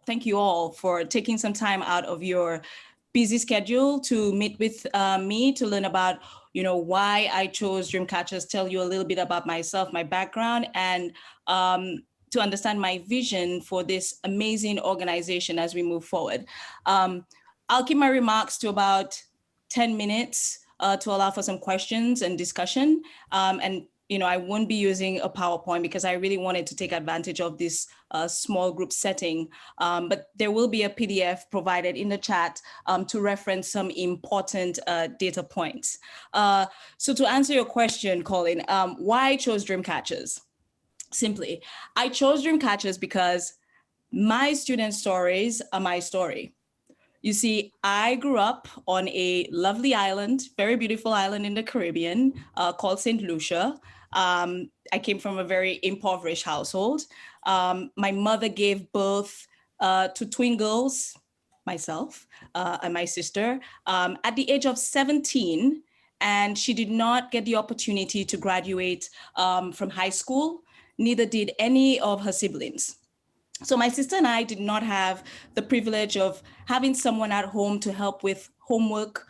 thank you all for taking some time out of your busy schedule to meet with me to learn about, why I chose Dreamcatchers, tell you a little bit about myself, my background, and to understand my vision for this amazing organization as we move forward. I'll keep my remarks to about 10 minutes to allow for some questions and discussion. And I won't be using a PowerPoint because I really wanted to take advantage of this small group setting. But there will be a PDF provided in the chat to reference some important data points. So to answer your question, Colin, why I chose Dreamcatchers? Simply, I chose Dreamcatchers because my student stories are my story. You see, I grew up on a lovely island, very beautiful island in the Caribbean called St. Lucia. I came from a very impoverished household. My mother gave birth to twin girls, myself and my sister, at the age of 17, and she did not get the opportunity to graduate from high school, neither did any of her siblings. So my sister and I did not have the privilege of having someone at home to help with homework,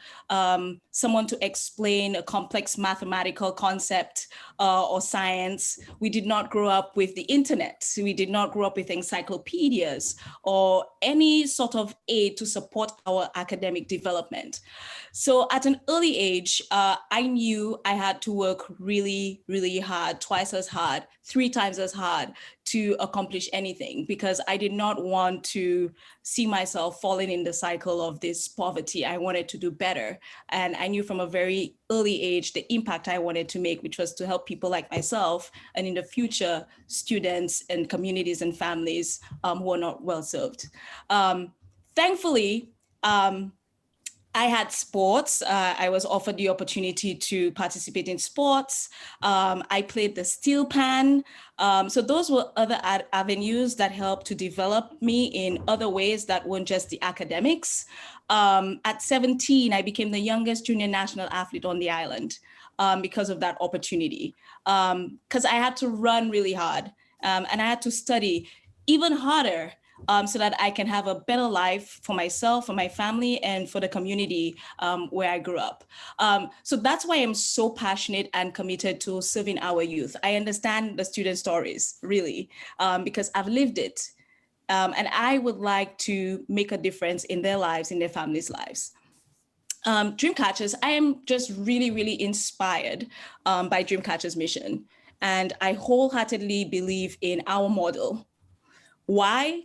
someone to explain a complex mathematical concept or science. We did not grow up with the internet. We did not grow up with encyclopedias or any sort of aid to support our academic development. So at an early age, I knew I had to work really, really hard, twice as hard, 3 times as hard to accomplish anything, because I did not want to see myself falling in the cycle of this poverty. I wanted to do better. And I knew from a very early age the impact I wanted to make, which was to help people like myself, and in the future, students and communities and families who are not well served. Thankfully, I had sports. I was offered the opportunity to participate in sports. I played the steel pan. So those were other avenues that helped to develop me in other ways that weren't just the academics. At 17, I became the youngest junior national athlete on the island because of that opportunity. Because I had to run really hard and I had to study even harder so that I can have a better life for myself, for my family, and for the community where I grew up. So that's why I'm so passionate and committed to serving our youth. I understand the student stories, really, because I've lived it. And I would like to make a difference in their lives, in their families' lives. Dreamcatchers, I am just really, really inspired by Dreamcatchers' mission. And I wholeheartedly believe in our model. Why?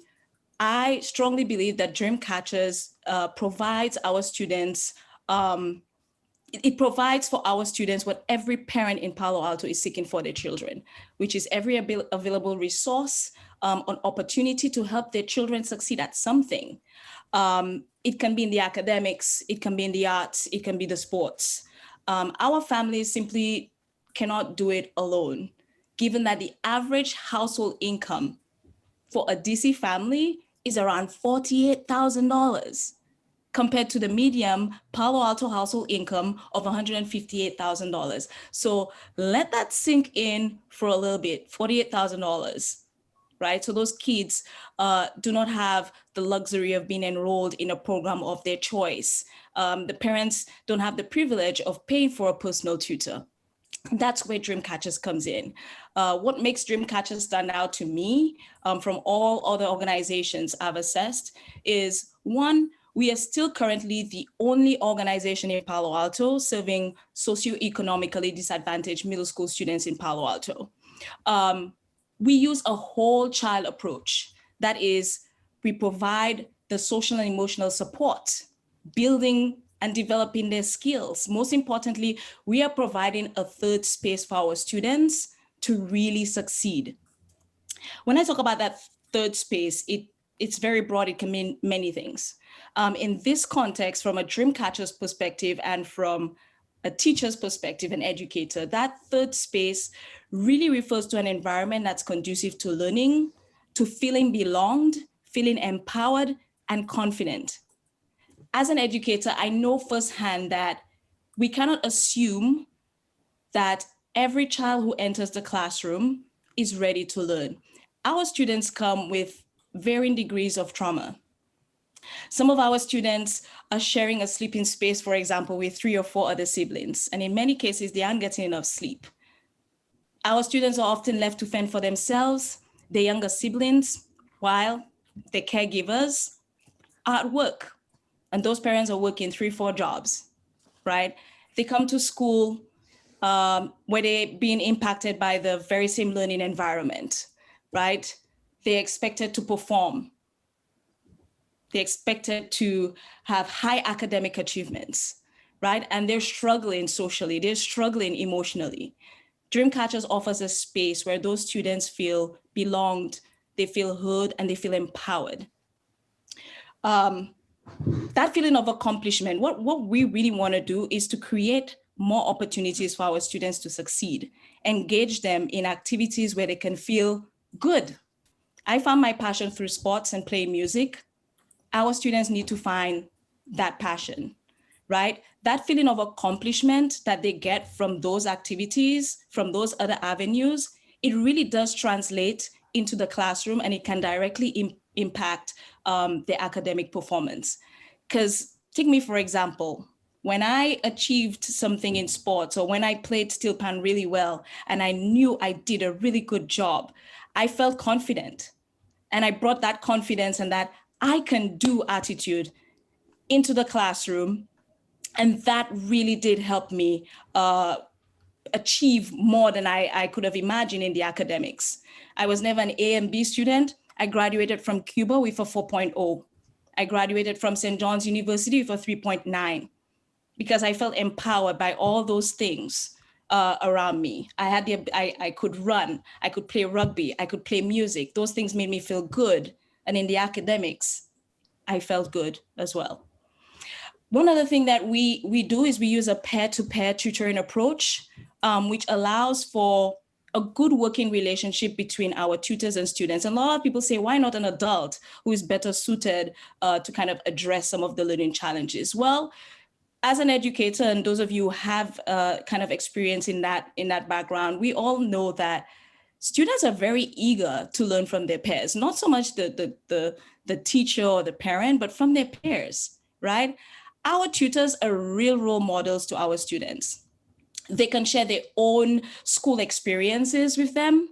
I strongly believe that Dreamcatchers provides our students, it provides for our students what every parent in Palo Alto is seeking for their children, which is every available resource, an opportunity to help their children succeed at something. It can be in the academics, it can be in the arts, it can be the sports. Our families simply cannot do it alone, given that the average household income for a DC family is around $48,000 compared to the median Palo Alto household income of $158,000. So let that sink in for a little bit, $48,000, right? So those kids do not have the luxury of being enrolled in a program of their choice. The parents don't have the privilege of paying for a personal tutor. That's where Dreamcatchers comes in. What makes Dreamcatchers stand out to me from all other organizations I've assessed is, one, we are still currently the only organization in Palo Alto serving socioeconomically disadvantaged middle school students in Palo Alto. We use a whole child approach. That is, we provide the social and emotional support, building and developing their skills. Most importantly, we are providing a third space for our students to really succeed. When I talk about that third space, it's very broad. It can mean many things. In this context, from a Dreamcatcher's perspective and from a teacher's perspective, an educator, that third space really refers to an environment that's conducive to learning, to feeling belonged, feeling empowered and confident. As an educator, I know firsthand that we cannot assume that every child who enters the classroom is ready to learn. Our students come with varying degrees of trauma. Some of our students are sharing a sleeping space, for example, with 3 or 4 other siblings. And in many cases, they aren't getting enough sleep. Our students are often left to fend for themselves, their younger siblings, while their caregivers are at work. And those parents are working 3, 4 jobs, right? They come to school where they're being impacted by the very same learning environment, right? They're expected to perform. They're expected to have high academic achievements, right? And they're struggling socially, they're struggling emotionally. DreamCatchers offers a space where those students feel belonged, they feel heard, and they feel empowered. That feeling of accomplishment, what we really want to do is to create more opportunities for our students to succeed, engage them in activities where they can feel good. I found my passion through sports and playing music. Our students need to find that passion, right? That feeling of accomplishment that they get from those activities, from those other avenues, it really does translate into the classroom, and it can directly impact their academic performance. Because take me, for example, when I achieved something in sports, or when I played steel pan really well, and I knew I did a really good job, I felt confident. And I brought that confidence and that I can do attitude into the classroom. And that really did help me achieve more than I could have imagined in the academics. I was never an A and B student. I graduated from Cuba with a 4.0. I graduated from St. John's University with a 3.9 because I felt empowered by all those things around me. I could run, I could play rugby, I could play music. Those things made me feel good. And in the academics, I felt good as well. One other thing that we do is we use a peer-to-peer tutoring approach, which allows for a good working relationship between our tutors and students. And a lot of people say, why not an adult who is better suited to kind of address some of the learning challenges? Well, as an educator, and those of you who have kind of experience in that background, we all know that students are very eager to learn from their peers, not so much the teacher or the parent, but from their peers, right? Our tutors are real role models to our students. They can share their own school experiences with them.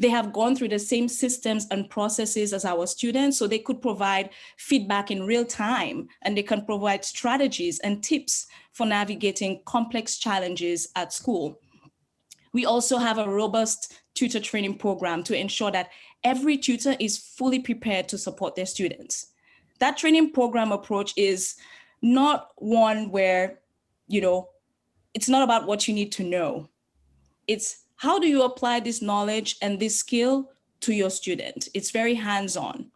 They have gone through the same systems and processes as our students, so they could provide feedback in real time, and they can provide strategies and tips for navigating complex challenges at school. We also have a robust tutor training program to ensure that every tutor is fully prepared to support their students. That training program approach is not one where, it's not about what you need to know. It's how do you apply this knowledge and this skill to your student? It's very hands-on.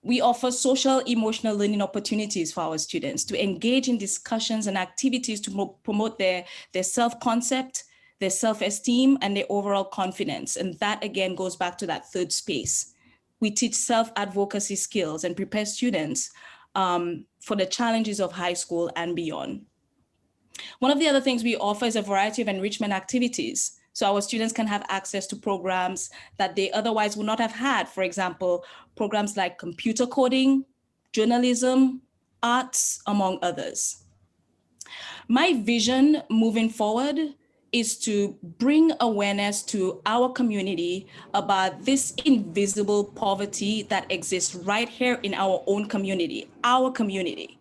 We offer social emotional learning opportunities for our students to engage in discussions and activities to promote their self-concept, their self-esteem, and their overall confidence. And that again goes back to that third space. We teach self-advocacy skills and prepare students for the challenges of high school and beyond. One of the other things we offer is a variety of enrichment activities. So our students can have access to programs that they otherwise would not have had. For example, programs like computer coding, journalism, arts, among others. My vision moving forward is to bring awareness to our community about this invisible poverty that exists right here in our own community, our community.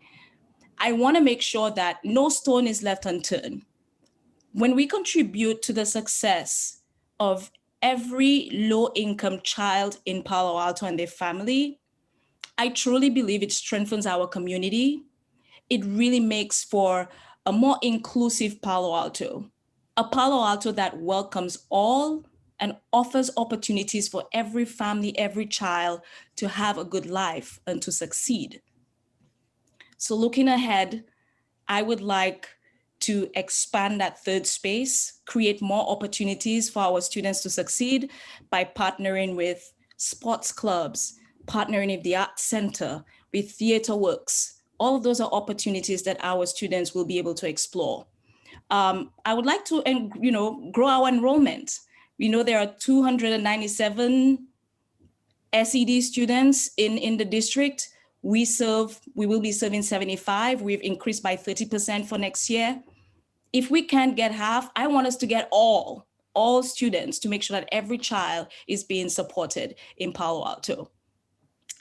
I want to make sure that no stone is left unturned. When we contribute to the success of every low-income child in Palo Alto and their family, I truly believe it strengthens our community. It really makes for a more inclusive Palo Alto, a Palo Alto that welcomes all and offers opportunities for every family, every child to have a good life and to succeed. So looking ahead, I would like to expand that third space, create more opportunities for our students to succeed by partnering with sports clubs, partnering with the Arts Center, with Theatre Works. All of those are opportunities that our students will be able to explore. I would like to, grow our enrollment. We know there are 297 SED students in the district. We will be serving 75. We've increased by 30% for next year. If we can't get half, I want us to get all students, to make sure that every child is being supported in Palo Alto.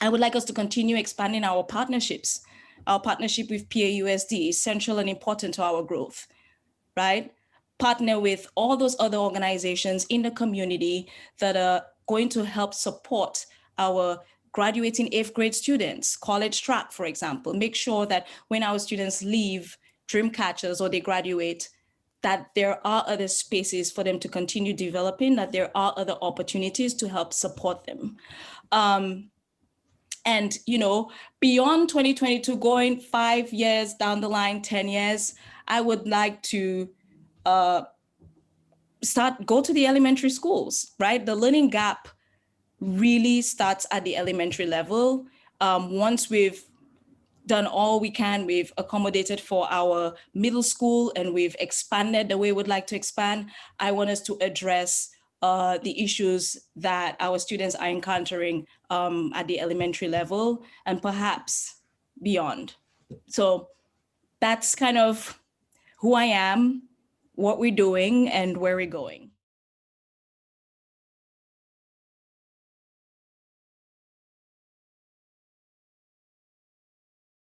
I would like us to continue expanding our partnerships. Our partnership with PAUSD is central and important to our growth, right? Partner with all those other organizations in the community that are going to help support our graduating 8th grade students, college track, for example. Make sure that when our students leave DreamCatchers or they graduate, that there are other spaces for them to continue developing, that there are other opportunities to help support them. And, you know, beyond 2022, going 5 years down the line, 10 years, I would like to go to the elementary schools, right? The learning gap really starts at the elementary level. Once we've done all we can, we've accommodated for our middle school and we've expanded the way we'd like to expand, I want us to address the issues that our students are encountering at the elementary level and perhaps beyond. So that's kind of who I am, what we're doing, and where we're going.